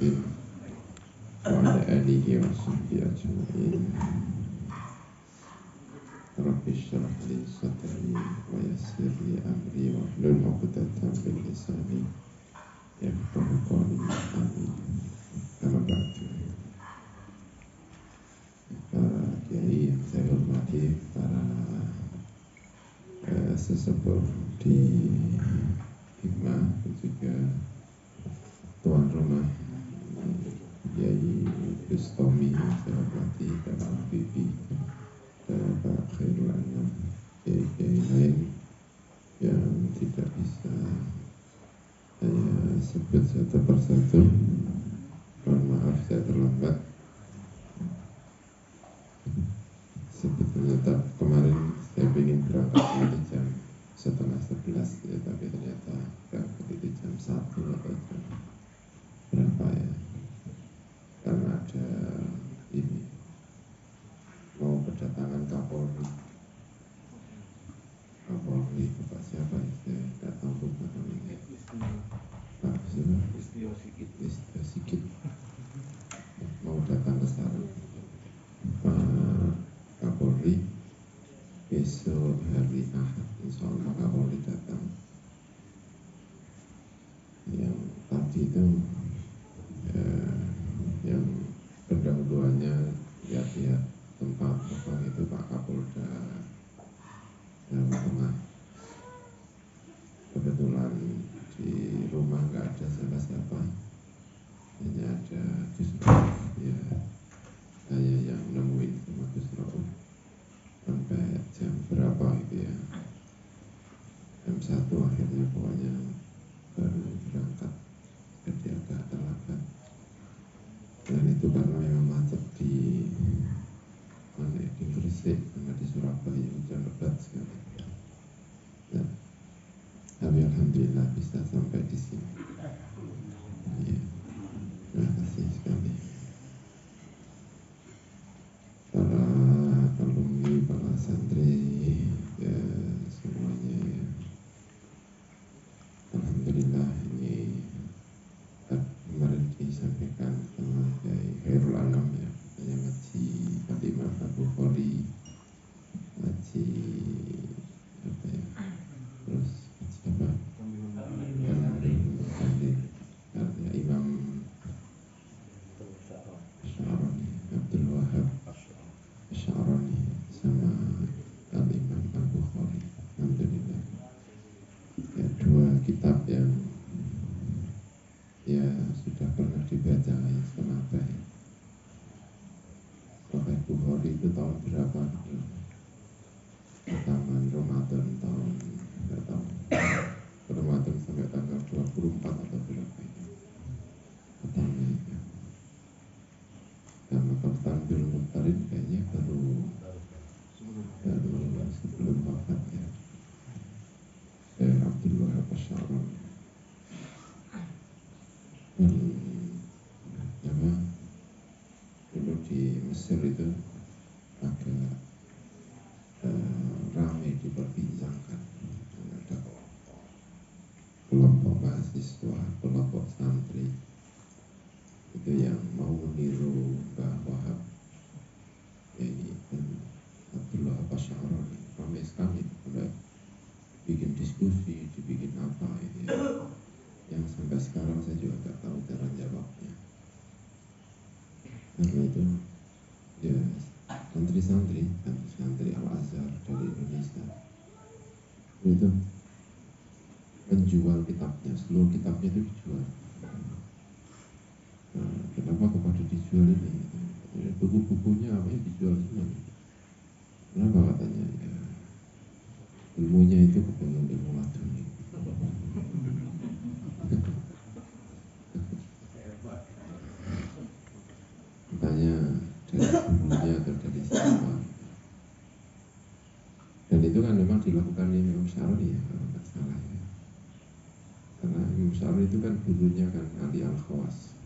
Muhammadin wa ala alihi wa sahbihi ajma'in. Rabbi shrah li sadri wa yassir li amri wa hlul 'uqdatam min lisani yafqahu qawli. Amin. Amma ba'du. Para kiai yang saya hormati, para sesepuh di hikmah dan juga tuan rumah Kiai Bustomi yang saya hormati, dan Al-Bibi dan Pak Khairul Anam, kiai-kiai lain yang tidak bisa saya sebut satu persatu. Mohon maaf saya terlambat. Sebetulnya kemarin saya ingin berangkat di jam 10:30 ya, tapi ternyata berangkat di jam 1 atau jam berapa ya, karena ada ini mau kedatangan Kapolri Bapak siapa ya, saya tidak tahu namanya, Pak Listio Sigit mau datang ke sana. Pak Kapolri besok hari Ahad, insya Allah Kapolri datang. Yang tadi itu yang pendahuluannya lihat-lihat tempat itu Pak Kapolda Jawa Tengah. Kebetulan di rumah nggak ada siapa-siapa, hanya ada Gus Rauf, ya saya yang nemuin sama Gus Rauf sampai jam berapa itu ya, jam 1 akhirnya pokoknya baru berangkat, jadi agak terlambat. Dan itu karena memang macet di mana, di Gresik sama di Surabaya, hujan lebat sekali. Ya, tapi alhamdulillah bisa sampai di sini. Ya, terima kasih sekali. Para alumni, para santri, ya, semuanya ya. Alhamdulillah ini kemarin disampaikan sama Kiai Khairul Anam ya, saya ngaji Al-Imam Al-Bukhari, ngaji apa ya, terus apa artinya Imam Asy'arani, Abdul Wahab Asy'arani, sama Al-Imam Al-Bukhari. Alhamdulillah ya, dua kitab yang ya sudah pernah dibaca ya, kenapa ya. Sahih Bukhari itu tahun berapa gitu, pertengahan Ramadan tahun, nggak tahu, Ramadan sampai tanggal 24 atau berapa itu pertama itu. Sama Konstantin Muhtarin kayaknya baru sebelum wafat ya, Abdul Wahab Asy'arani. Dulu di Mesir itu agak ramai diperbincangkan. Ada kelompok mahasiswa, kelompok santri itu yang mau meniru Mbah Wahab, yaitu Abdul Wahab Asy'arani. Ramai sekali, sampai bikin diskusi, dibikin apa ini ya, yang sampai sekarang saya juga nggak tahu cara jawabnya. Karena itu ya santri Al-Azhar dari Indonesia itu menjual kitabnya, seluruh kitabnya itu dijual. Nah, kenapa kepada dijual ini? Buku-bukunya apa yang dijual semua? Kenapa katanya? Ya, ilmunya itu kepengen ilmu laduni. Katanya dari gurunya atau dari siapa. Dan itu kan memang dilakukan Imam Syaroni ya, kalau nggak salah ya. Karena Imam Syaroni itu kan gurunya kan Ali Al-Khawas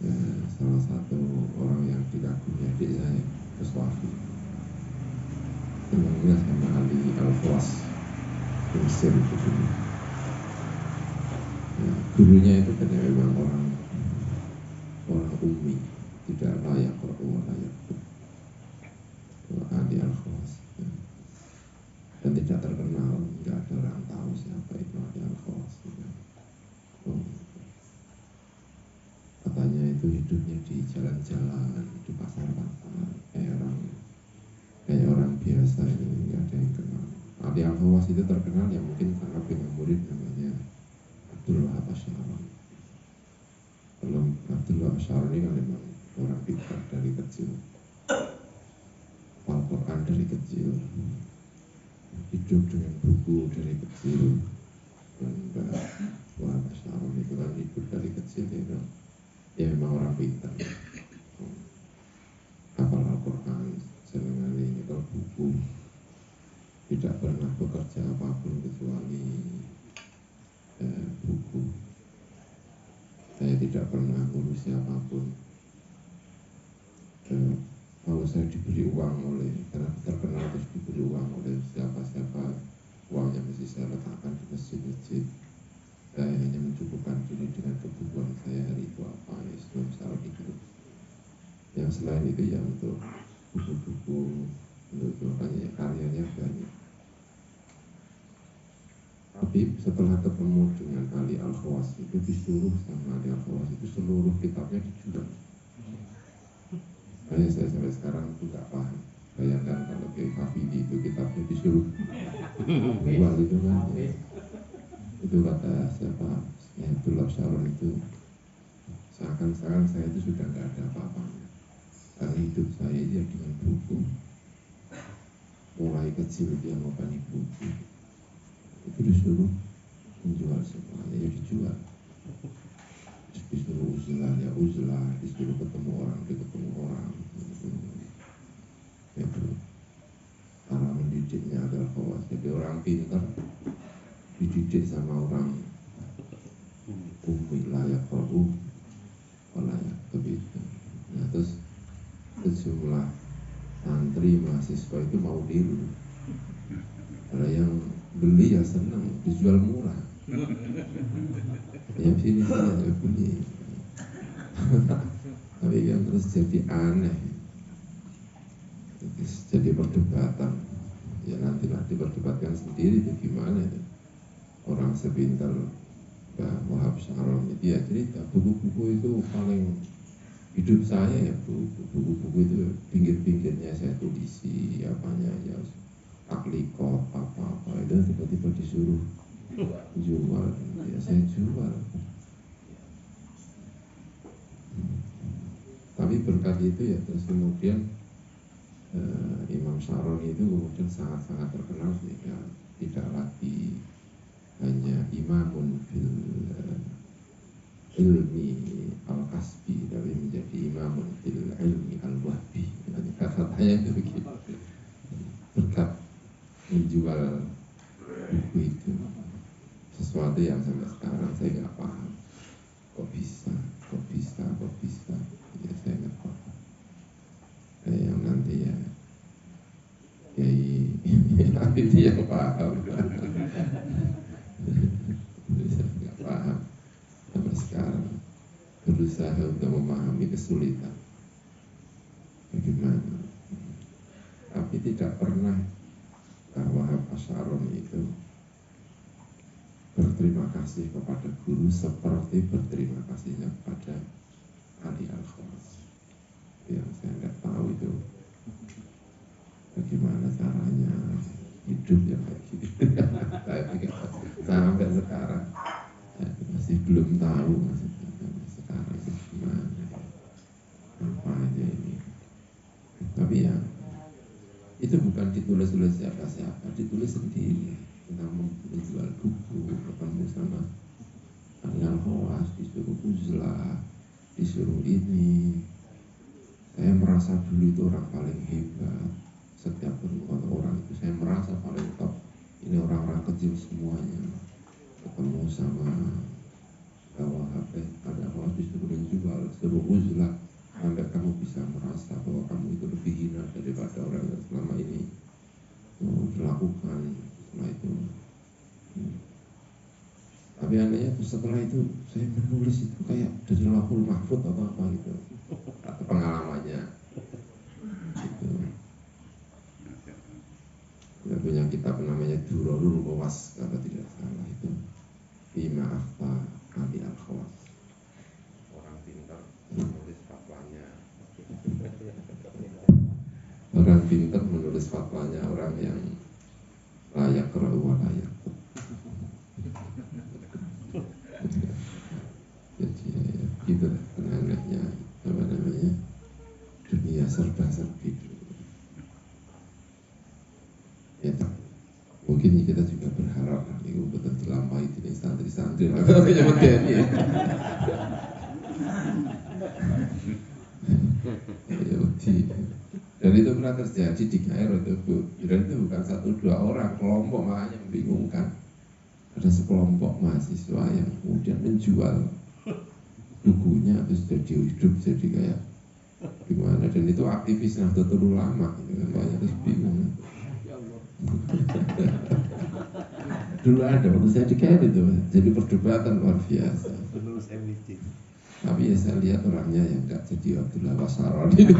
ya, salah satu orang yang dikagumi adik saya, Gus Wafi. Memangnya sama Ali Al-Khawas di Mesir itu dulu. Ya, gurunya itu kan memang orang ummi, tidak layak wa layak Ali Al-Khawas, dan tidak terkenal, nggak ada orang tahu siapa itu Ali Al-Khawas. Katanya itu hidupnya di jalan-jalan, di pasar-pasar, kayak orang biasa itu, nggak ada yang kenal. Ali Al-Khawas itu terkenal ya mungkin karena punya murid namanya Abdul Wahab Asy'ari. Kalau Abdul Wahab Asy'ari ini kan memang orang pintar dari kecil, hafal Quran dari kecil, hidup dengan buku dari kecil. Dan Wahab Asy'ari itu kan hidup dari kecil ya memang orang pintar, hafal Al-Quran, senengannya nyekel buku, tidak pernah bekerja apapun kecuali buku. Saya tidak pernah ngurusi apapun. Kalau saya diberi uang karena terkenal terus diberi uang oleh siapa-siapa, uangnya mesti saya letakkan di masjid-masjid. Saya hanya mencukupkan diri dengan kebutuhan saya hari itu apa, Islam salah itu. Yang selain itu ya untuk buku-buku, untuk makanya karyanya banyak. Tapi setelah ketemu dengan Ali Al-Khawas itu disuruh sama Ali Al-Khawas itu seluruh kitabnya dijual. Makanya saya sampai sekarang itu gak paham. Bayangkan kalau Kiai Hafidhi itu kitabnya disuruh jual itu kan ya. Itu kata siapa, Abdullah Syarun itu, seakan-akan saya itu sudah gak ada apa-apanya, karena hidup saya ya dengan buku. Mulai kecil dia ngopani buku, itu disuruh menjual semuanya, ya dijual. Disuruh uzlah, ya uzlah, disuruh ketemu orang, dia ketemu orang. Itu cara mendidiknya adalah Khawas. Jadi orang pintar dididik sama orang ummi layak qra'u layak begitu. Nah terus sejumlah santri mahasiswa itu mau niru. Ada yang beli ya senang, dijual murah. Yang sini saya beli. Tapi yang terus jadi aneh, jadi perdebatan. Ya nanti diperdebatkan sendiri itu gimana itu. Orang sepintar Mbah Wahab Sya'ron itu ya cerita buku-buku itu paling hidup saya ya, buku-buku itu pinggir-pinggirnya saya tulisi apanya ya taklikot apa-apa itu tiba-tiba disuruh jual, ya saya jual. Tapi berkat itu ya terus kemudian Imam Sya'roni itu kemudian sangat-sangat terkenal sehingga tidak lagi hanya imamun fil ilmi al-kasbi, tapi menjadi imamun fil ilmi al-wahbi. Katanya itu begitu. Berkat menjual buku itu, sesuatu yang sampai sekarang saya nggak paham. Kok bisa? Ya saya nggak paham. Yang nanti ya tapi dia paham. Saya nggak paham sampai sekarang, berusaha untuk memahami kesulitan bagaimana. Tapi tidak pernah Wahab Asy'ari itu berterima kasih kepada guru seperti berterima kasihnya kepada Ali Al-Khawas. Yang saya nggak tahu itu bagaimana caranya hidup yang kayak gitu. Saya pikir sampai sekarang saya masih belum tahu sekarang itu gimana, apa aja ini. Tapi ya itu bukan ditulis oleh siapa-siapa, ditulis sendiri tentang menjual buku, ketemu sama Ali Al-Khawas, disuruh uzlah, disuruh ini. Saya merasa dulu itu orang paling hebat. Setiap berhubungan orang itu saya merasa paling top. Ini orang-orang kecil semuanya. Ketemu sama Wahab, ada Wahab disuruh menjual, suruh uzlah, sampai kamu bisa merasa bahwa kamu itu lebih hina daripada orang yang selama ini dilakukan. Setelah itu Tapi anehnya setelah itu saya menulis itu kayak dari Lauhul Mahfuz atau apa gitu, atau pengalamannya gitu. Kita punya kitab namanya Durarul Qawas kalau tidak salah itu, Bima Akhta Ali Al-Khawas. Orang pintar menulis fatwanya. Orang pintar menulis fatwanya orang yang layak kerau layak. Jadi gitu lah anehnya apa namanya dunia serba-serbi. Ya tak. Mungkin kita juga berharap itu betul dilampaui di santri-santri lah kalau nyebutkan ya. Dan itu pernah terjadi di Kairo itu Bu. Dan itu bukan 1-2 orang, kelompok malah yang membingungkan. Ada sekelompok mahasiswa yang kemudian menjual bukunya terus jadi hidup jadi kayak gimana, dan itu aktivis Nahdlatul Ulama gitu kan, banyak terus bingung. Dulu ada waktu saya di Kairo itu jadi perdebatan luar biasa. Penulis MIT. Tapi ya saya lihat orangnya yang enggak jadi Abdullah Wasaron. Jadi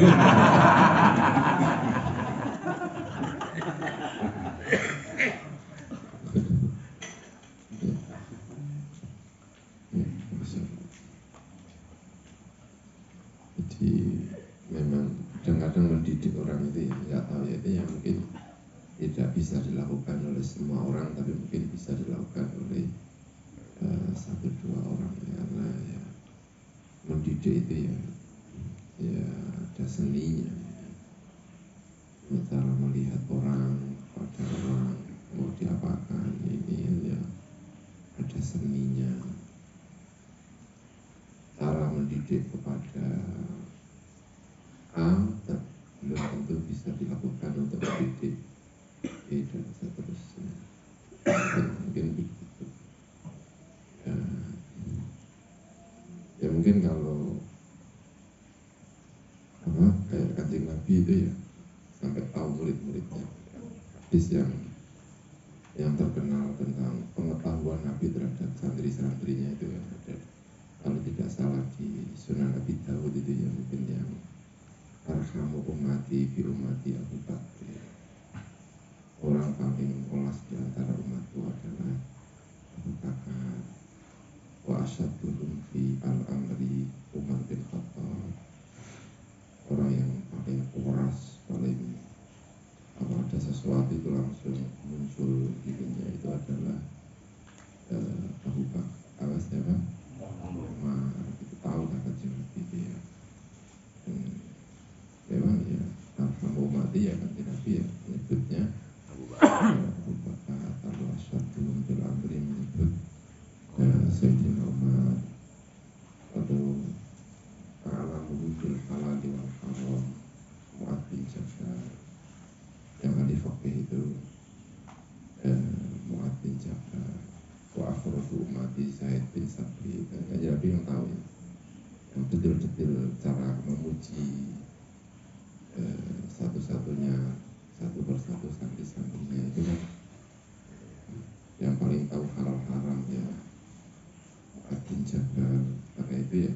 memang kadang-kadang mendidik orang itu yang nggak tahu ya, itu yang mungkin tidak bisa dilakukan oleh semua orang, tapi mungkin bisa dilakukan oleh 1-2 orang ya, karena ya mendidik itu ya ada seninya ya. Cara melihat orang pada orang mau diapakan ini ya ada seninya. Cara mendidik kepada A belum tentu bisa dilakukan untuk mendidik B dan seterusnya. Mungkin begitu ya mungkin kalau apa kayak Kanjeng Nabi itu ya sampai tahu murid-muridnya hadis yang terkenal tentang pengetahuan Nabi terhadap santri-santrinya itu ya ada, kalau tidak salah di Sunan Abi Dawud itu ya mungkin yang arhamu ummati bi ummati Abu Bakr, orang paling polas di antara umatku adalah Abu Bakar, wa asyadduhum fi al-amri Umar bin Khattab, orang yang paling keras, paling kalau ada sesuatu itu langsung muncul dirinya itu adalah Abu Bakar. Apa siapa? Umar. Itu tahu lah kajian Nabi ya. Memang ya alhamdulillah mati ya kan Nabi ya menyebutnya Abu Bakar atau Asyadun bil Amri menyebut Sayyidina Umar, atau A'lamu bil halal wal haram Mu'adz bin Jabal, yang ahli fakih itu Mu'adz bin Jabal, wa akhrabu ummati Zaid bin Sabri. Jadi yang tahu ya, yang detail-detail cara memuji satu-satunya satu persatu santri-santrinya itu kan yang paling tahu halal haram ya Mu'adz bin Jabal. Karena itu ya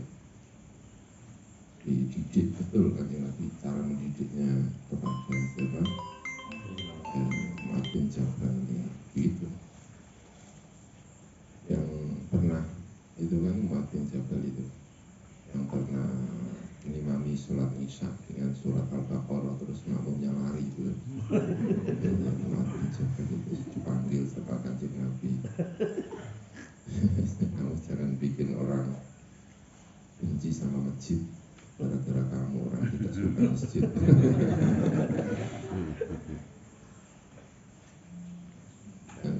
dididik betul kan ya, lagi cara mendidiknya kepada siapa Mu'adz bin Jabal ya, gitu. Yang pernah itu kan Mu'adz bin Jabal itu yang pernah mengimami sholat isya dengan surat Al-Baqarah terus makmumnya lari itu. Yang Mu'adz bin Jabal itu dipanggil sama Kanjeng Nabi. Kamu jangan bikin orang benci sama masjid gara-gara kamu orang tidak suka masjid. Dan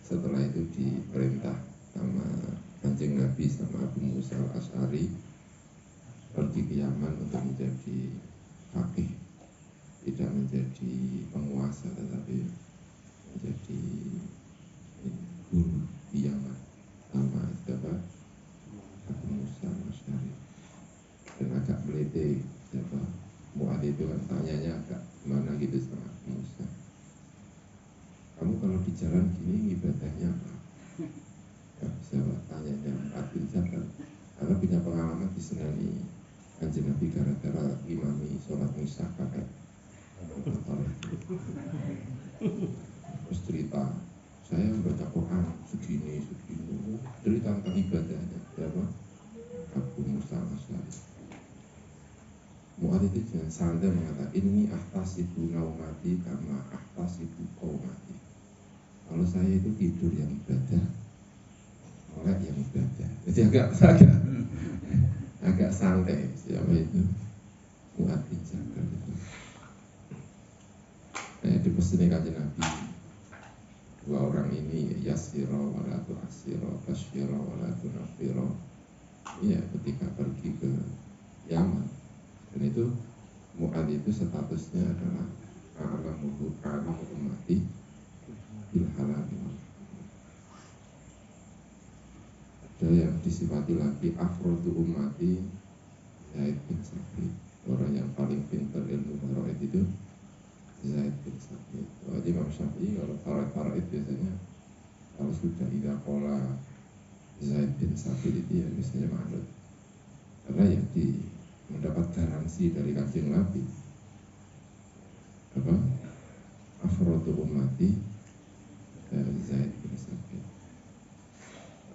setelah itu diperintah sama Kanjeng Nabi sama Abu Musa al-Asy'ari pergi ke Yaman untuk menjadi faqih, tidak menjadi penguasa tetapi menjadi guru di Yaman sama siapa Abu Musa al-Asy'ari. Dan agak melete siapa Mu'adz itu kan tanyanya agak gimana gitu sama Abu Musa, kamu kalau di jalan gini ibadahnya apa? Gak bisa Pak, Sampai punya pengalaman disenani Kanjeng Nabi gara-gara imami sholat isya kakek motor itu. Terus cerita, saya membaca Quran segini, cerita tentang ibadahnya. Siapa? Abu Musa al-Asy'ari. Mu'adz itu dengan santai mengatakan, ini ahtasibu naumati kama ahtasibu qaumati. Kalau saya itu tidur yang ibadah, melek yang ibadah. Jadi agak santai. Siapa itu? Mu'adz bin Jabal itu. Di pesan Kanjeng Nabi, dua orang ini yasiro wala tu'asiro, basyiro wala tunafiro. Iya, ketika pergi ke Yaman, dan itu Mu'adz itu statusnya adalah a'lamu ummati bil halal. Ada yang disifati lagi afrodu ummati Zaid bin Sabit, orang yang paling pintar ilmu faraid itu Zaid bin Sabit. Jadi Imam Syafi'i kalau faraid biasanya kalau sudah idza qala Zaid bin Sabit itu ya biasanya manut, karena ya mendapat garansi dari Kanjeng Nabi apa afrodu ummati Zaid bin Sabit.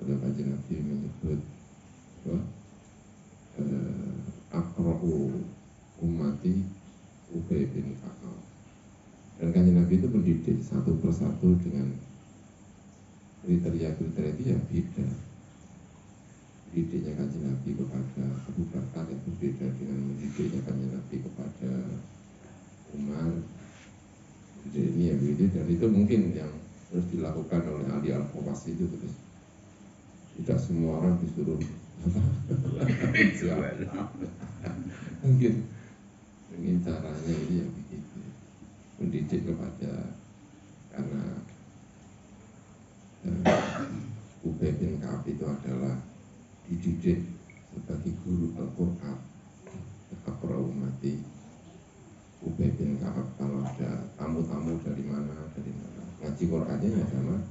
Ada Kanjeng Nabi menyebut apa akra'u ummati Ubay bin Ka'ab. Dan Kanjeng Nabi itu mendidik satu persatu dengan kriteria-kriteria itu yang beda. Didiknya Kanjeng Nabi kepada Abu Bakar yang berbeda dengan didiknya Kanjeng Nabi kepada Umar. Jadi ini yang beda, dan itu mungkin yang harus dilakukan oleh Ali Al-Qawas itu terus. Tidak semua orang disuruh mungkin caranya ini yang begitu, mendidik kepada, karena Ubay bin Ka'ab itu adalah dididik sebagai guru Al-Quran. Akra'u ummati Ubay bin Ka'ab, kalau ada tamu-tamu dari mana ngaji Qurannya ya sama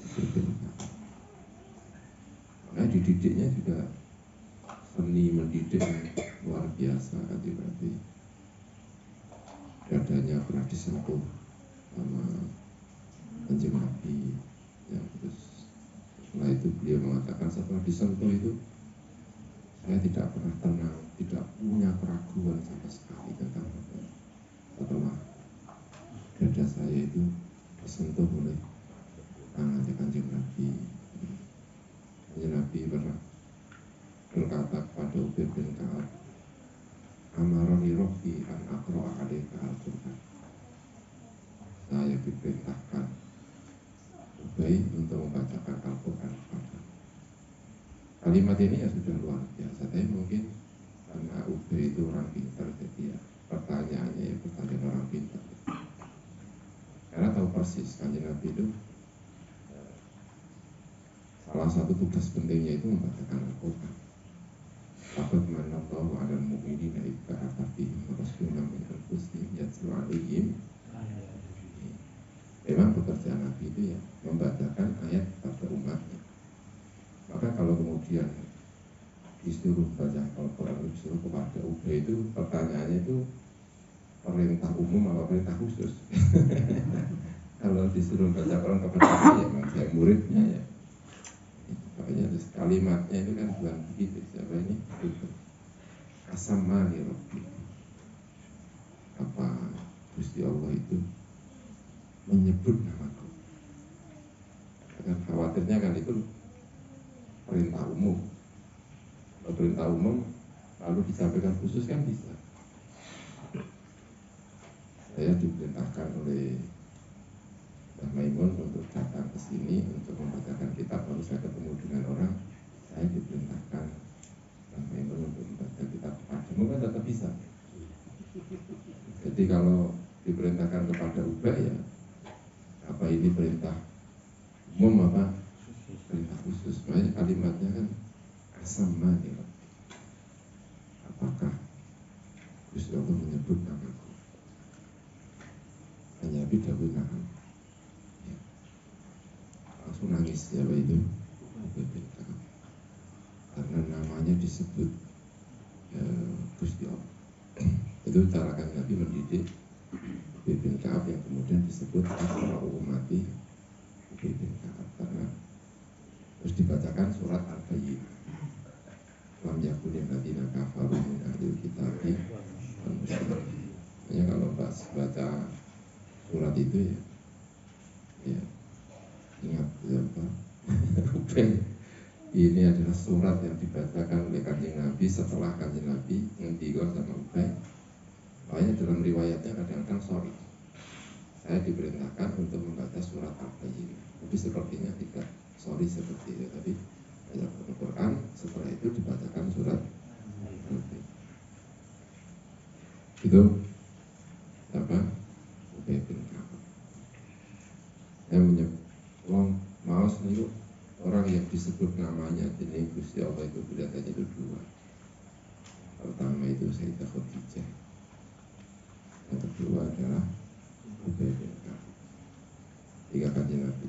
Ubay bin Ka'ab. Makanya dididiknya juga seni mendidik luar biasa. Kanjeng Nabi dadanya pernah disentuh sama Kanjeng Nabi, yang terus setelah itu beliau mengatakan, setelah disentuh itu saya tidak pernah tenang, tidak punya keraguan sama sekali tentang apa. Setelah dada saya itu disentuh oleh tangannya Kanjeng Nabi. Kanjeng Nabi pernah berkata kepada Ubay bin Ka'ab, amaroni Rabbi an aqra'a 'alaika al-Qur'an. Saya diperintahkan Ubay untuk membacakan Al-Quran kepada. Kalimat ini ya sudah luar biasa, tapi mungkin karena Ubay itu orang pintar, jadi ya pertanyaannya ya pertanyaan orang pintar. Karena tahu persis Kanjeng Nabi itu salah satu tugas pentingnya itu membacakan Al-Quran. Laqad manna Allahu 'alal mu'minina idh ba'atha fihim rasulan min anfusihim yatlu 'alaihim. Memang pekerjaan Nabi itu ya membacakan ayat kepada umatnya. Maka kalau kemudian disuruh baca Al-Quran, disuruh kepada Ubay, itu pertanyaannya itu perintah umum atau perintah khusus? Kalau disuruh baca Al-Quran kepada Ubay ya memang saya muridnya ya. Makanya kalimatnya itu kan bukan begitu. Siapa ini? Asamani Rabbi. Apa Gusti Allah itu menyebut namaku. Karena khawatirnya kan itu perintah umum. Kalau perintah umum lalu disampaikan khusus kan bisa. Saya diperintahkan oleh Mbah Maimun untuk datang ke sini untuk membacakan kitab. Lalu saya ketemu dengan orang, saya diperintahkan Mbah Maimun untuk membaca kitab kepadamu, kan tetap bisa. Jadi kalau diperintahkan kepada Ubay ya, apa ini perintah umum apa perintah khusus? Makanya kalimatnya kan asamani. Apakah Gusti Allah menyebut namaku? Hanya bidawai nama. Langsung nangis, siapa itu? Karena nama namanya disebut Gusti Allah. Itu cara kan Nabi mendidik Ubay bin Ka'ab yang kemudian disebut Asra Umati Ubay bin Ka'ab, karena terus dibacakan surat Al-Bayyinah. Lam yakunil ladzina kafaru min ahlil kitabi wal musyrikin. Makanya kalau baca surat itu ya ingat ya Pak. Ini adalah surat yang dibacakan oleh Kanjeng Nabi setelah Kanjeng Nabi ngendika sama Ubay. Makanya dalam riwayatnya kadang-kadang sorry, saya diperintahkan untuk membaca surat Al-Bayyinah, tapi sepertinya tidak sorry seperti itu. Tapi dalam Al-Quran setelah itu dibacakan surat Al-Bayyinah. Itu apa? Ubay bin Ka'ab yang menyebut mau sendiri orang yang disebut namanya jenis Gusti Allah itu kelihatannya itu dua. Pertama itu Sayyidah Khadijah, yang kedua adalah Ubay bin Ka'ab. Tiga Kanjeng Nabi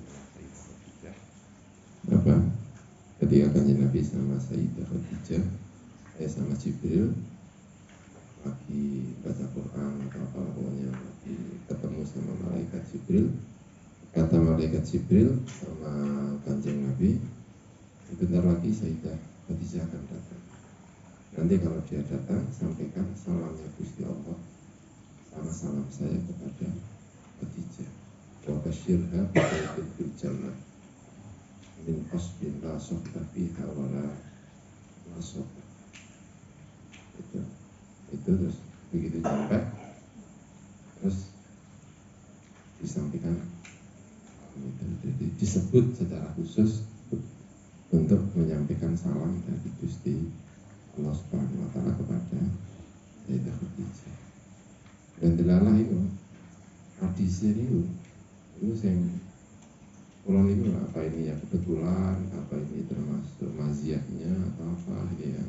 apa? Ketika Kanjeng Nabi sama Sayyidah Khadijah sama Jibril lagi baca Quran atau apa, pokoknya lagi ketemu sama malaikat Jibril. Kata malaikat Jibril sama Kanjeng Nabi, sebentar lagi Sayyidah Khadijah akan datang. Nanti kalau dia datang, sampaikan salamnya Gusti Allah sama salam saya kepada Khadijah. Wa basyirha bi baitin fil jannah min qasbin la sahba fiha wa la nasab. Itu terus begitu sampai terus disampaikan. Jadi disebut secara khusus untuk menyampaikan salam dari Gusti Allah Subhanahu wa Ta'ala kepada Sayyidah Khadijah. Dan delalah itu hadisnya itu yang pulau itu apa ini ya kebetulan, apa ini termasuk maziahnya atau apa ya.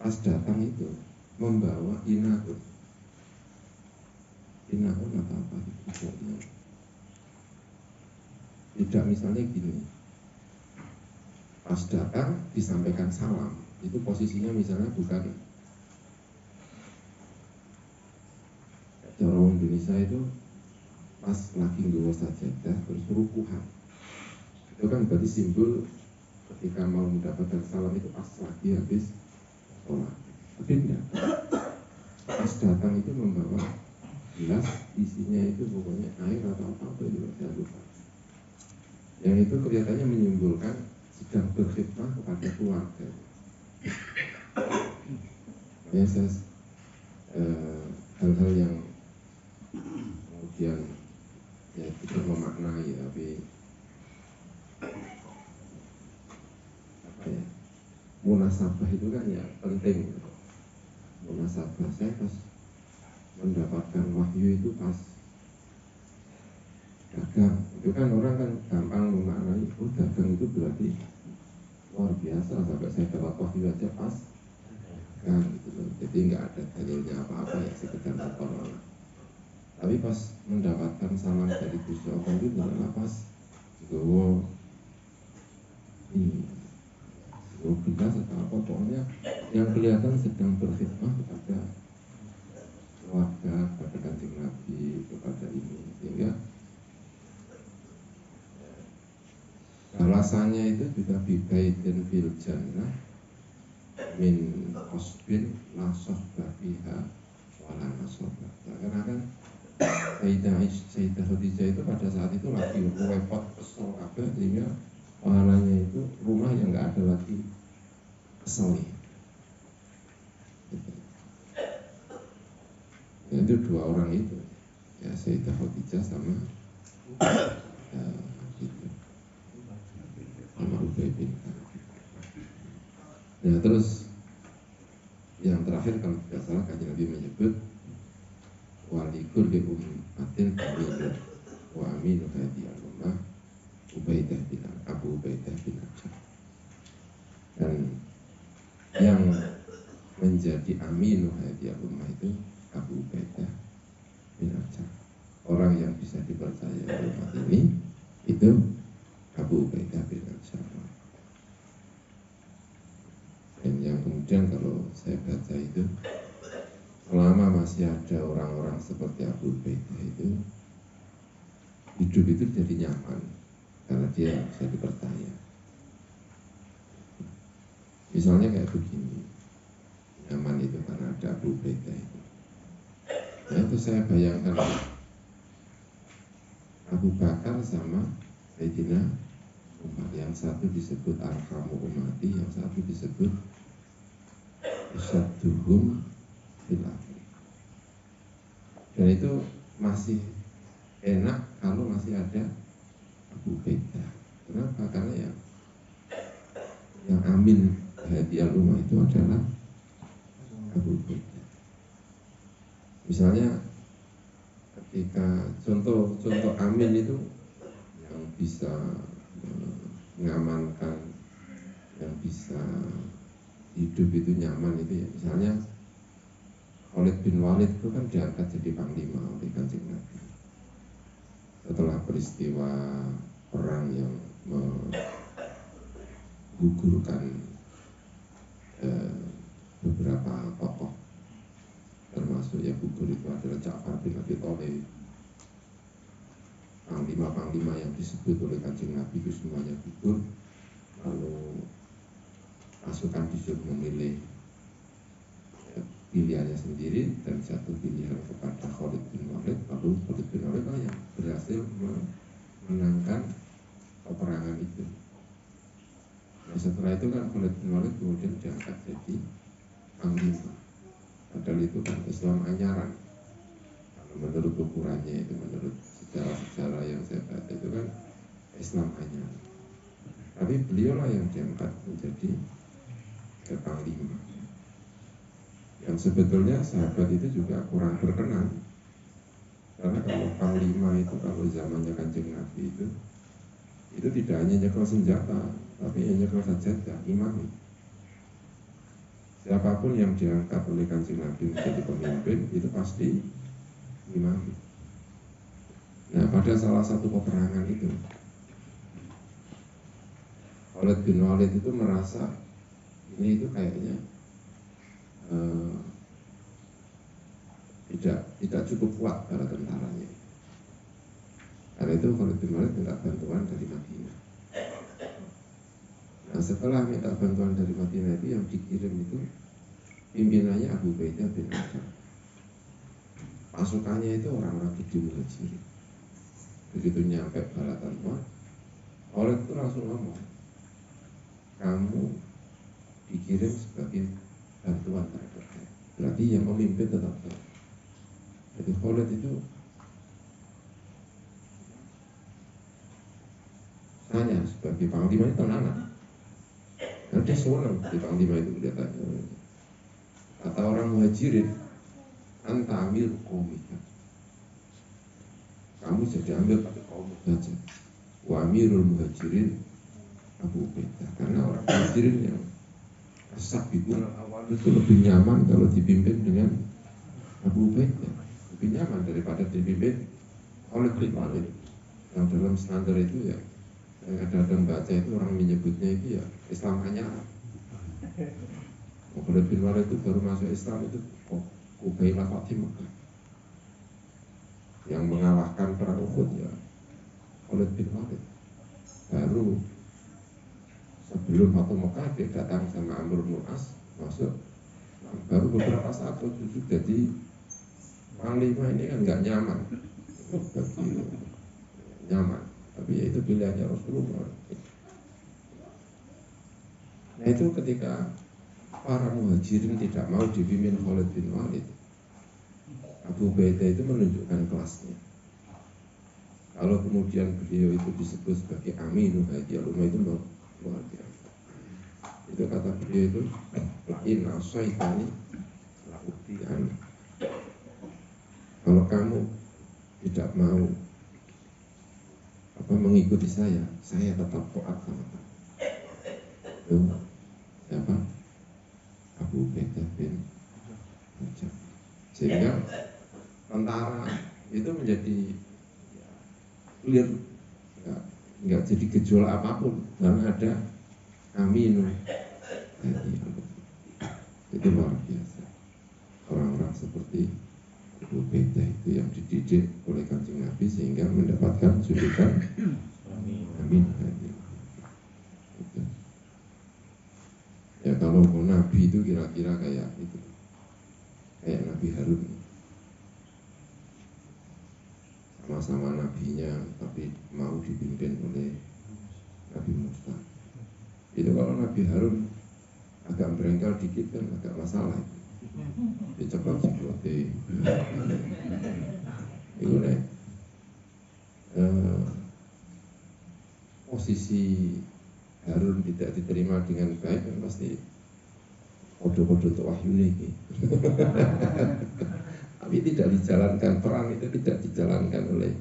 Pas datang itu membawa inahun atau apa itu. Tidak misalnya gini, pas datang disampaikan salam, itu posisinya misalnya bukan cara orang Indonesia itu pas lagi nggawa sajadah terus rukuhan. Itu kan berarti simbol ketika mau mendapatkan salam itu pas lagi habis sholat. Tapi enggak, pas datang itu membawa gelas isinya itu pokoknya air atau apa itu saya lupa. Yang itu kelihatannya menyimpulkan sedang berkhidmah kepada keluarga. Ya, hal-hal yang kemudian ya kita memaknai, tapi apa ya, munasabah itu kan ya penting. Munasabah saya pas mendapatkan wahyu itu pas dagang. Itu kan orang kan gampang memaknai, oh dagang itu berarti luar biasa, sampai saya dapat wahyu aja pas kan gitu loh. Jadi nggak ada dalilnya apa-apa, ya sekedar motor. Tapi pas mendapatkan salam dari Gusti Allah itu adalah pas gue gelas atau apa, pokoknya yang kelihatan sedang berkhidmah kepada keluarga, kepada Kanjeng Nabi, kepada ini, sehingga alasannya itu juga bibaitin fil jannah min qasbin la sahba fiha wala nasaba. Karena kan Sayyidah Khadijah itu pada saat itu lagi repot kesel kabeh, sehingga pahalanya itu rumah yang nggak ada lagi keselnya. Itu dua orang itu, ya Sayyidah Khadijah sama itu sama Ubay bin Ka'ab. Nah terus yang terakhir kalau tidak salah Kanjeng Nabi menyebut walikul li ummatin aminu wa aminu hadi al-ummah Ubaidah bin Abu Ubaidah bin Ajah. Dan yang menjadi aminu hadi al-ummah itu Abu Ubaidah bin Ajah. Orang yang bisa dipercaya oleh umat ini itu Abu Ubaidah bin Ajah. yang kemudian kalau saya baca itu, selama masih ada orang-orang seperti Abu Ubaidah itu, hidup itu jadi nyaman karena dia bisa dipercaya. Misalnya kayak begini, nyaman itu karena ada Abu Ubaidah itu. Nah itu saya bayangkan Abu Bakar sama Sayyidina Umar, yang satu disebut Arhamu Umati, yang satu disebut Isyadduhum fil amri. Dan itu masih enak kalau masih ada Abu Ubaidah. Kenapa? Karena yang amin hadiah rumah itu adalah Abu Ubaidah. Misalnya ketika contoh amin itu yang bisa mengamankan, yang bisa hidup itu nyaman itu ya, misalnya Khalid bin Walid itu kan diangkat jadi panglima oleh Kanjeng Nabi setelah peristiwa perang yang menggugurkan beberapa tokoh, termasuk yang gugur itu adalah Ja'far bin Abi Thalib. Panglima-panglima yang disebut oleh Kanjeng Nabi itu semuanya gugur, lalu pasukan disuruh memilih pilihannya sendiri dan jatuh pilihan kepada Khalid bin Walid. Lalu Khalid bin Walid yang berhasil menangkan peperangan itu. Nah setelah itu kan Khalid bin Walid kemudian diangkat jadi panglima. Padahal itu kan Islam anyaran. Kalau menurut ukurannya itu, menurut sejarah-sejarah yang saya baca itu kan Islam anyaran. Tapi beliaulah yang diangkat menjadi panglima. Yang sebetulnya sahabat itu juga kurang berkenan, karena kalau panglima itu kalau zamannya Kanjeng Nabi itu tidak hanya nyekel senjata, tapi hanya nyekel sajadah, imami. Siapapun yang diangkat oleh Kanjeng Nabi menjadi pemimpin itu pasti imami. Nah pada salah satu peperangan itu Khalid bin Walid itu merasa ini itu kayaknya tidak cukup kuat para tentaranya. Karena itu Khalid bin Walid minta bantuan dari Madinah. Nah setelah minta bantuan dari Madinah itu yang dikirim itu pimpinannya Abu Ubaidah bin Jarrah. Pasukannya itu orang-orang gede Muhajirin. Begitu nyampe Balatan Wah, Khalid itu langsung ngomong, kamu dikirim sebagai bantuan terhadap saya. Berarti yang memimpin tetap saya. Jadi Khalid itu saya sebagai panglima itu tenang. Nanti seorang di panglima itu kelihatannya. Kata orang Muhajirin, anta amir qaumika. Kamu jadi ambil pada kaum saja. Wa amirul Muhajirin Abu Ubaidah. Karena orang Muhajirin yang as-sabiqun awal itu lebih nyaman kalau dipimpin dengan Abu Ubaidah. Lebih nyaman daripada dipimpin oleh bin Walid. Yang dalam standar itu ya, saya kadang-kadang baca itu orang menyebutnya itu ya Islam anyaran. Khalid bin Walid itu baru masuk Islam itu Ubaidah Fatimah yang mengalahkan perang Uhud ya Khalid bin Walid. Baru sebelum Fatu Mekah dia datang sama Amr bin As masuk. Baru beberapa saat itu jadi panglima ini kan nggak nyaman, nyaman. Tapi ya itu pilihannya Rasulullah. Nah itu ketika para muhajirin tidak mau dipimpin Khalid bin Walid, Abu Ubaidah itu menunjukkan kelasnya. Kalau kemudian beliau itu disebut sebagai Aminu hadiah rumah itu luar biasa. Itu kata beliau itu lain asyaitani lautian. Kalau kamu tidak mau mengikuti saya tetap taat sama kamu. Itu siapa? Abu Ubaidah bin Jarrah. Sehingga tentara itu menjadi clear, nggak jadi gejolak apapun karena ada Aminu. luar biasa. Orang-orang seperti Abu Ubaidah itu yang dididik oleh Kanjeng Nabi sehingga mendapatkan julukan Amin. Gitu. Ya kalau Nabi itu kira-kira kayak itu, kayak Nabi Harun, sama-sama nabinya tapi mau dipimpin oleh Nabi Musa. Itu kalau Nabi Harun agak berengkel dikit kan agak masalah. Dicepat siklote. Itu nih posisi Harun tidak diterima dengan baik kan pasti kode-kode untuk wahyu ini. Tapi tidak dijalankan, perang itu tidak dijalankan oleh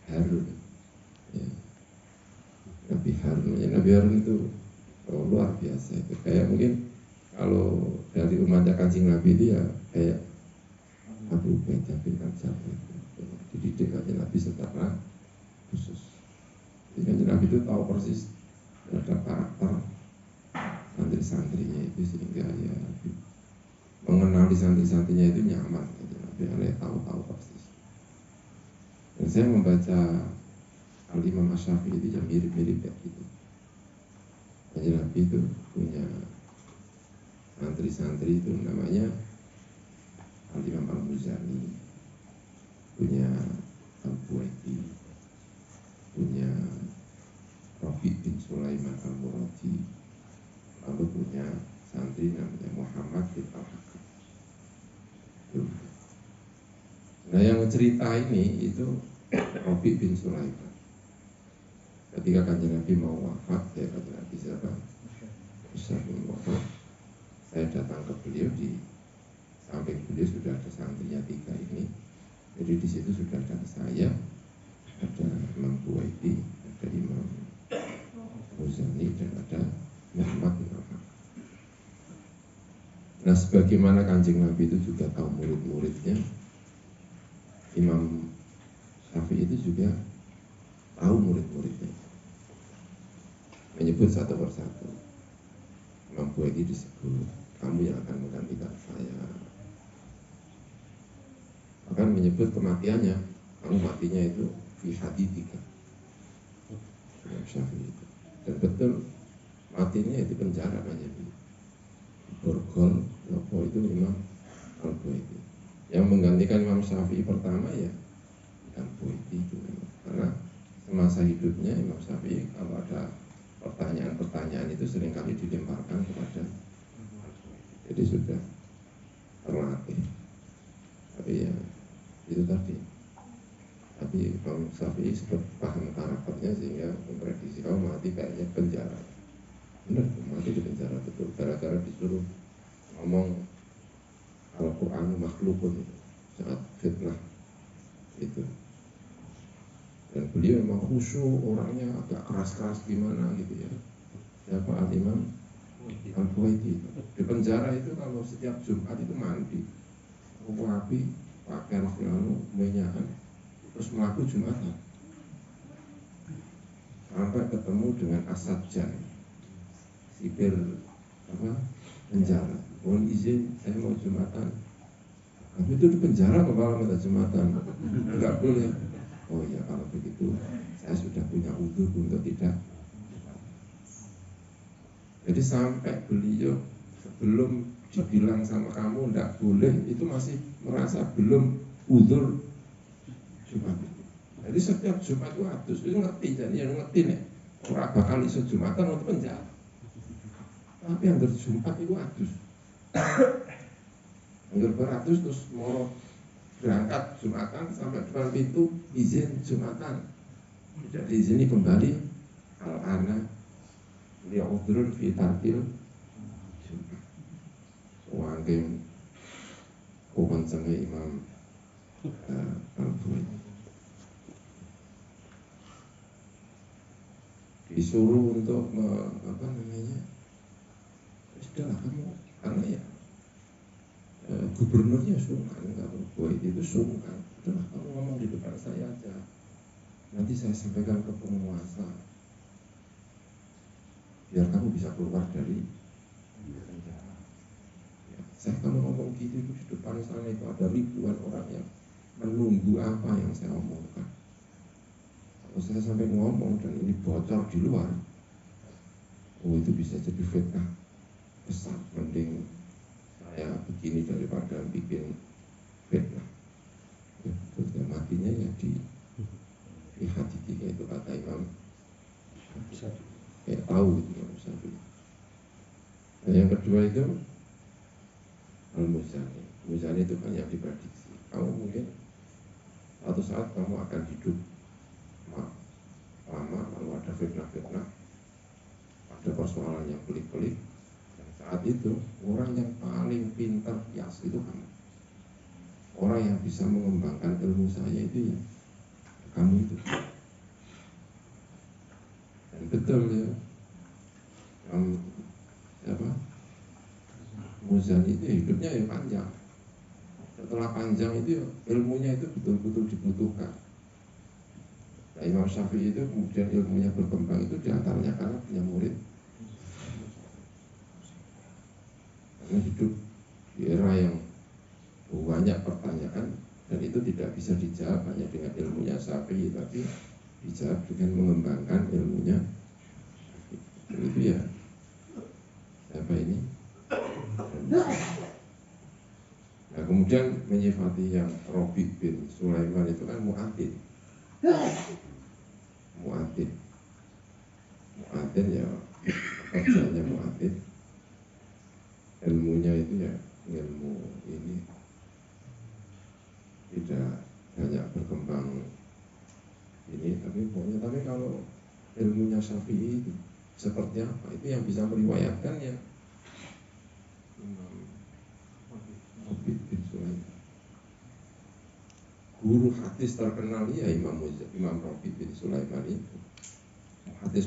Harun. Ya. Nabi Harun itu luar biasa itu. Kayak mungkin kalau dari umatnya Kanjeng Nabi itu ya kayak Abu Ubaidah bin Al-Jarrah itu dididik Kanjeng Nabi secara khusus. Jadi Kanjeng Nabi itu tahu persis terhadap karakter santri-santrinya itu sehingga ya mengenali santri-santrinya itu nyaman. Kanjeng Nabi tahu persis. Dan saya membaca Al-Imam Asy-Syafi'i itu yang mirip-mirip kayak gitu. Kanjeng Nabi itu punya santri-santri itu namanya Al-Imam Al-Muzani, punya Al-Buaiti, punya Rafi bin Sulaiman Al-Muradi, lalu punya santri namanya Muhammad bin Al-Hakam. Nah yang cerita ini itu Rafi bin Sulaiman. Ketika Kanjeng Nabi mau wafat, ya Kanjeng Nabi siapa? Musa bin wafat. Saya datang ke beliau, di samping beliau sudah ada santrinya 3 ini. Jadi di situ sudah ada saya, ada Imam Buaiti, ada Imam Muzani, dan ada Muhammad bin Al-Hakam. Nah sebagaimana Kanjeng Nabi itu juga tahu murid-muridnya, Imam Syafi'i itu juga tahu murid-muridnya, menyebut satu persatu. Imam Buaiti disebut, kamu yang akan menggantikan saya. Bahkan menyebut kematiannya, kamu matinya itu fi hadithika. Imam Syafi'i itu. Dan betul matinya itu penjara aja di Borgol, Lopo itu Imam Al-Buaiti. Yang menggantikan Imam Syafi'i pertama ya Imam Buaiti itu memang. Karena semasa hidupnya Imam Syafi'i kalau ada pertanyaan-pertanyaan itu seringkali dilemparkan kepada, jadi sudah terlatih. Tapi ya itu tadi. Tapi Imam Syafi'i seperti paham karakternya sehingga memprediksi kalau mati kayaknya penjara. Benar, mati di penjara betul. Gara-gara disuruh ngomong Al-Quran makhlukun saat fitnah itu. Dan beliau memang khusyuk, orangnya agak keras-keras gimana gitu ya. Siapa Al-Imam Al-Buaiti. Di penjara itu kalau setiap Jumat itu mandi, rapi, pakaian selalu menyahan, terus melaku Jumatan. Sampai ketemu dengan Asad-Jan, sipir penjara. Mohon izin, saya mau Jumatan. Tapi itu di penjara kalau minta Jumatan, enggak boleh. Oh ya kalau begitu saya sudah punya udzur untuk tidak. Jadi sampai beliau sebelum dibilang sama kamu tidak boleh, itu masih merasa belum udzur Jumat. Jadi setiap Jumat itu adus, itu ngerti, jadi yang ngerti nih orang bakal iso Jumatan untuk penjara. Tapi yang Jumat itu adus. Yang beratus terus mau berangkat Jumatan sampai depan pintu izin Jumatan, tidak diizini kembali al-ana li'udhrun fi tarkil Jumat. Wangking kuwancenge Imam Al-Buaiti disuruh untuk sudahlah kamu, karena ya gubernurnya sungkan, kalau Buaiti itu sungkan, udahlah kamu ngomong di depan saya aja, nanti saya sampaikan ke penguasa biar kamu bisa keluar dari penjara. Ya, Saya kalau ngomong gitu di depan sana itu ada ribuan orang yang menunggu apa yang saya omongkan. Kalau saya sampai ngomong dan ini bocor di luar, oh itu bisa jadi fitnah besar. Mending saya begini daripada bikin fitnah. Ya, terus ya matinya ya di hati tiga itu kata Imam. Kayak tahu gitu Imam Syafi'i. Nah yang kedua itu Al-Muzani. Muzani itu kan yang diprediksi. Kamu mungkin suatu saat kamu akan hidup lama, lalu ada fitnah-fitnah, ada persoalan yang pelik-pelik. Dan saat itu orang yang paling pintar kias itu kamu. Orang yang bisa mengembangkan ilmu saya itu ya kamu itu. Dan betul ya, siapa? Muzani itu hidupnya ya panjang. Setelah panjang itu ilmunya itu betul-betul dibutuhkan. Nah, Imam Syafi'i itu kemudian ilmunya berkembang itu diantaranya karena punya murid. Karena hidup di era yang banyak pertanyaan dan itu tidak bisa dijawab hanya dengan ilmunya Syafi'i, tapi dijawab dengan mengembangkan ilmunya. Dan itu ya siapa ini? Nah kemudian menyifati yang Rabi bin Sulaiman itu kan mu'atid. Mu'atid ya kerjanya mu'atid. Ilmunya itu ya ilmu ini tidak banyak berkembang ini, tapi kalau ilmunya Syafi'i itu seperti apa, itu yang bisa meriwayatkan ya Imam Rabi bin Sulaiman. Guru hadis terkenal ya Imam Rabi bin Sulaiman itu.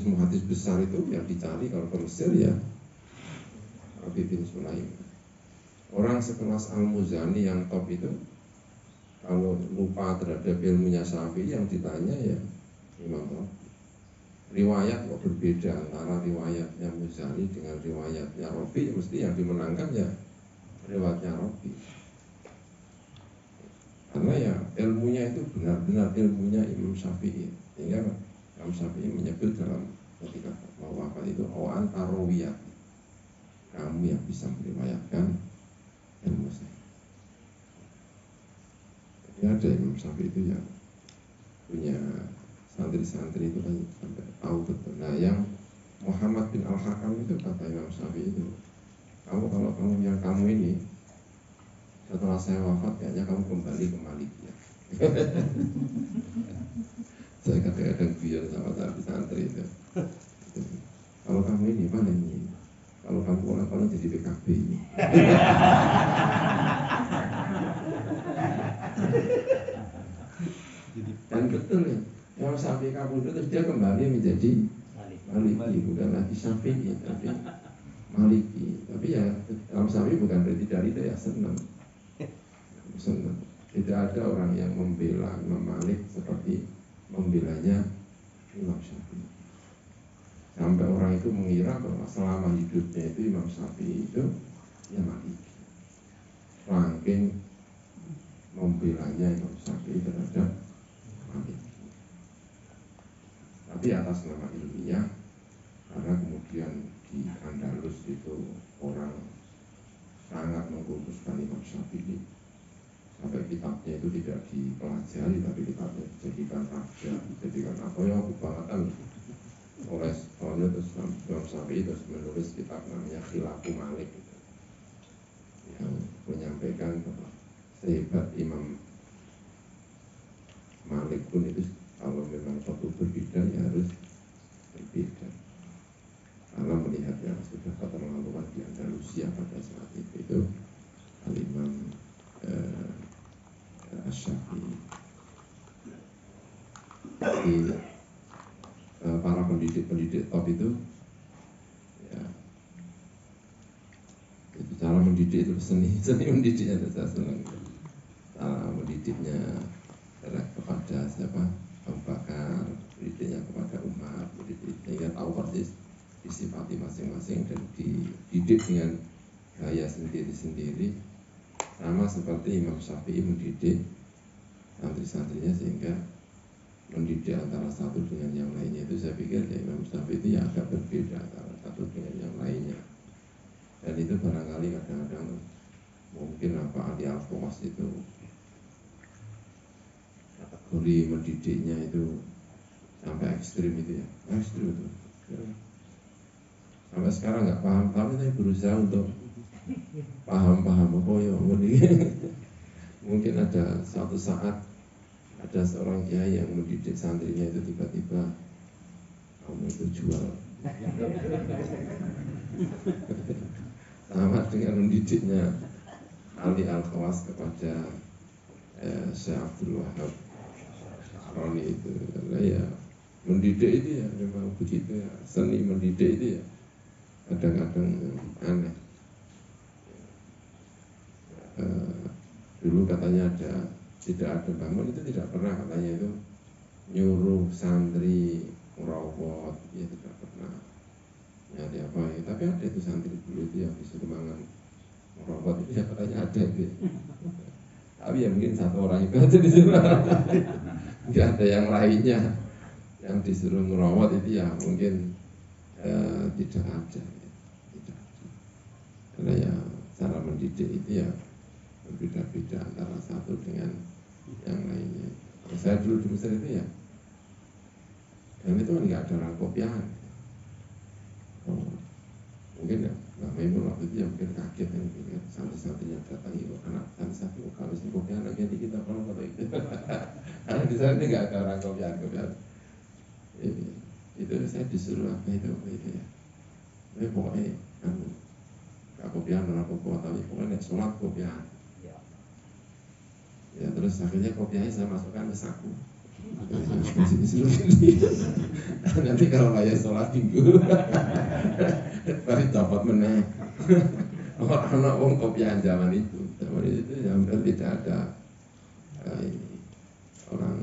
Muhadis besar itu yang dicari kalau ke Mesir ya Rabi bin Sulaiman. Orang sekelas Al-Muzani yang top itu kalau lupa terhadap ilmunya Syafi'i yang ditanya ya Imam Rabi. Riwayat kok berbeda antara riwayatnya Muzani dengan riwayatnya Rabi, mesti yang dimenangkan ya riwayatnya Rabi. Karena ya ilmunya itu benar-benar ilmunya Imam Syafi'i. Sehingga Imam Syafi'i menyebut dalam ketika mau wafat itu anta rawiyat, kamu yang bisa meriwayatkan ilmu saya. Jadi ada Imam Syafi'i itu yang punya santri-santri itu kan sampai tahu betul. Nah yang Muhammad bin Al-Hakam itu kata Imam Syafi'i itu, kalau kamu yang kamu ini setelah saya wafat kayaknya kamu kembali ke Malikiyah. Saya kadang-kadang biar sama santri itu. Kalau kamu ini mana ini? Kalau kamu pulang jadi PKB ini. Dan betul ya, yang Syafi'i kabur itu dia kembali menjadi Maliki, bukan lagi Syafi'i tapi Maliki. Tapi ya dalam Syafi'i bukan berarti dari itu ya senang. Tidak ada orang yang membela Imam Malik seperti membelanya Imam Syafi'i. Sampai orang itu mengira bahwa selama hidupnya itu Imam Syafi'i itu ya Maliki. Saking membelanya Imam Syafi'i terhadap Maliki. Tapi atas nama ilmiah, karena kemudian di Andalus itu orang sangat mengkultuskan Imam Syafi'i. Sampai kitabnya itu tidak dipelajari, tapi kitabnya dijadikan raja, dijadikan apa ya kebangetan oleh terus Imam Syafi'i terus menulis kitab namanya Khilafu Malik yang menyampaikan bahwa sehebat Imam Malik pun itu kalau memang satu berbeda ya harus berbeda, karena melihat yang sudah keterlaluan di Andalusia pada saat itu Al-Imam Asy-Syafi'i. Jadi para pendidik top itu ya itu cara mendidik itu seni mendidiknya itu saya senang. Cara mendidiknya kepada siapa? Abu Bakar, mendidiknya kepada Umar, mendidiknya tahu persis disifati masing-masing dan dididik dengan gaya sendiri-sendiri, sama seperti Imam Syafi'i mendidik santri-santrinya sehingga mendidik antara satu dengan yang lainnya. Itu saya pikir ya Imam Syafi'i itu ya agak berbeda antara satu dengan yang lainnya. Dan itu barangkali kadang-kadang mungkin ahli Al-Qawas itu kategori mendidiknya itu sampai ekstrim itu ya, ekstrim itu. Sampai sekarang nggak paham, tapi berusaha untuk paham oh ya mungkin ada suatu saat ada seorang kiai yang mendidik santrinya itu tiba-tiba kamu itu jual sama dengan mendidiknya Ali Al-Khawas kepada Syekh Abdul Wahab Roni itu. Karena ya mendidik itu ya memang begitu ya, seni mendidik itu ya kadang-kadang aneh. Dulu katanya tidak ada bangun itu tidak pernah katanya itu nyuruh santri merawat, ya tidak pernah nyari apa ya. Tapi ada itu santri dulu itu yang disuruh mangan merawat itu ya katanya ada itu. Tapi ya mungkin satu orang itu aja disuruh, nggak ada yang lainnya yang disuruh merawat itu ya mungkin tidak ada, tidak ada. Karena ya cara mendidik itu ya berbeda-beda antara satu dengan yang lainnya. Saya dulu di Mesir itu ya, dan itu kan nggak ada orang kopiahan. Mungkin ya Mbak Maimun waktu itu ya mungkin kaget kan, mungkin santri-santrinya datang itu anak santri kalau ini kopiahan lagi nanti kita kalau itu. Karena di sana ini nggak ada orang kopiahan. Itu saya disuruh apa itu ya. Tapi pokoknya nggak kopiahan orang kopiahan, tapi pokoknya sholat kopiahan. Ya terus akhirnya kopiahnya saya masukkan ke saku. Nanti kalau saya sholat minggu baru dapat menang. Orang wong kopiahan zaman itu ya hampir tidak ada orang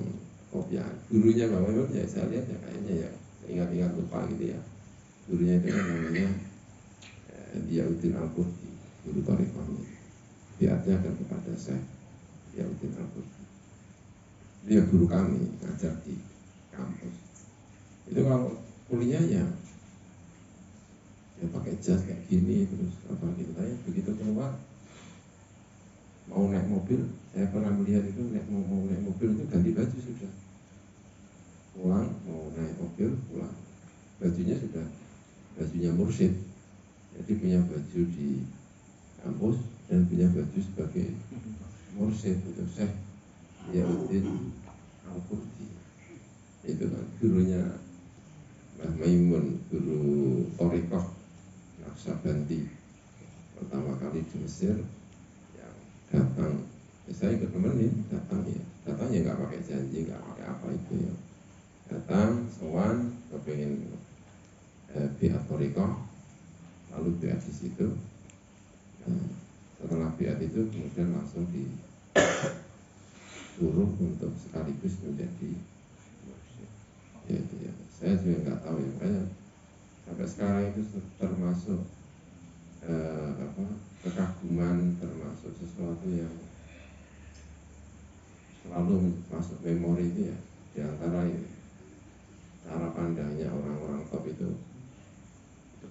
kopiahan. Gurunya Bang Memon ya saya lihat ya kayaknya ya ingat-ingat lupa gitu ya. Gurunya itu kan namanya Diauddin Al-Qurdi, guru Thariqah. Diatnya kan kepada saya Diauddin Al-Qurdi. Dia guru kami ngajar di kampus. Itu kalau kuliah ya pakai jas kayak gini terus apa gitu. Tapi begitu keluar mau naik mobil, saya pernah melihat itu mau naik mobil itu ganti baju sudah. Pulang mau naik mobil pulang, bajunya sudah bajunya mursyid. Jadi punya baju di kampus dan punya baju sebagai mursyid itu Syekh Diauddin Al-Qurdi. Itu kan gurunya Mbah Maimun, guru Thariqah Naqsabandi pertama kali di Mesir yang datang. Saya ikut nemenin datangnya nggak pakai janji, nggak pakai apa itu ya. Datang sowan kepengen biat Thariqah, lalu biat di situ. Setelah biat itu kemudian langsung disuruh untuk sekaligus menjadi mursyid. Ya, itu ya. Saya juga nggak tahu ya, makanya sampai sekarang itu termasuk kekaguman, termasuk sesuatu yang selalu masuk memori itu ya. Di antara ini cara pandangnya orang-orang top itu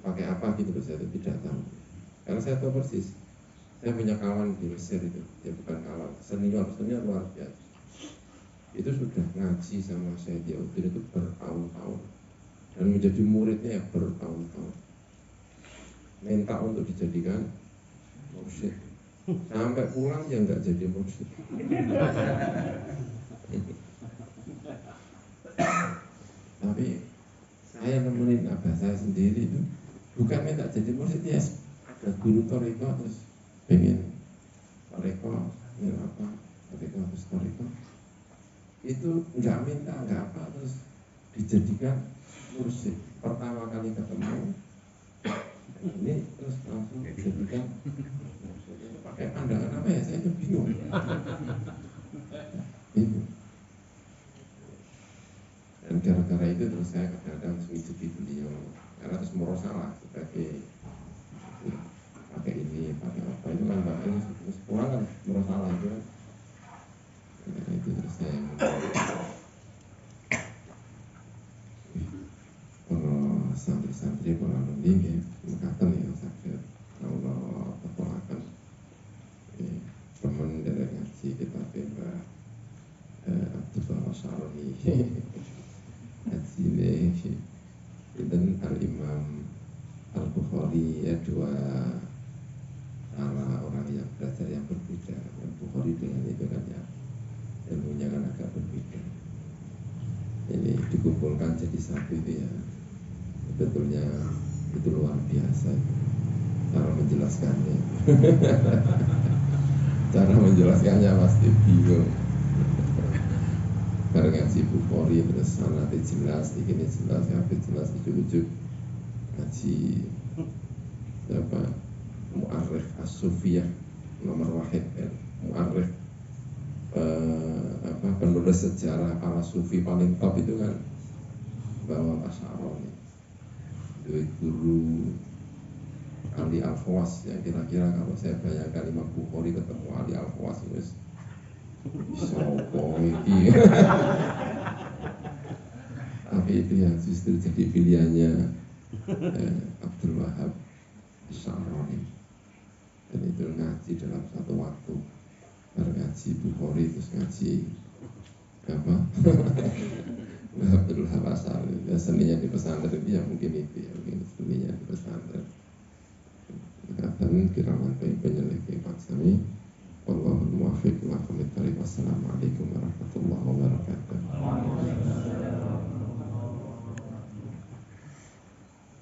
pakai apa gitu loh, saya itu tidak tahu. Karena saya tahu persis, saya punya kawan di Mesir itu, ya bukan kawan, senior luar biasa. Itu sudah ngaji sama saya Diauddin itu bertahun-tahun dan menjadi muridnya ya bertahun-tahun. Minta untuk dijadikan mursyid, sampai pulang ya nggak jadi mursyid. Tapi saya nemenin abah saya sendiri itu bukan minta jadi mursyid ya, ada guru Thariqah terus pengen Thariqah ya apa Thariqah terus Thariqah itu nggak minta nggak apa terus dijadikan mursyid. Pertama kali ketemu ini terus langsung dijadikan mursyid. Pakai pandangan apa ya, saya itu bingung. Itu. Dan gara-gara itu terus saya kadang-kadang mengikuti beliau, karena terus merasa salah sebagai pakai ini pulang kan merasa itu kan. Nah, itu terus saya para santri-santri para alumni mengatakan ya sakit Allah terpolakan teman dari ngaji kita Mbak Abdullah Syaroni ngaji ini dan Al-Imam Al-Bukhari ya dua orang yang belajar yang berbeda. Al-Bukhari dengan itu kan ya ilmunya kan agak berbeda. Ini dikumpulkan jadi satu itu ya sebetulnya itu luar biasa cara menjelaskannya. Cara menjelaskannya pasti bingung. Karena ngaji Bukhari terus sanadnya jelas, ini jelas, ini jelas, ujuk-ujuk ngaji apa Mu'arrikh As-Sufiyah nomor wahid kan Mu'arrikh penulis sejarah para sufi paling top itu kan bahwa Asy'aroni itu guru Ali Al-Khawas yang kira-kira kalau saya bayangkan Imam Bukhari ketemu Ali Al-Khawas itu sopo iki. Tapi itu yang justru jadi pilihannya Abdul Wahab Syaroni. Dan itu ngaji dalam satu waktu. Ngaji Bukhari terus ngaji apa? Abdul Wahab Syaroni. Ya, seninya di pesantren itu ya mungkin itu ya mungkin seninya di pesantren. Katakan kiraman penyelesaian maksami. Wallahul muwaffiq. Wassalamualaikum warahmatullahi wabarakatuh.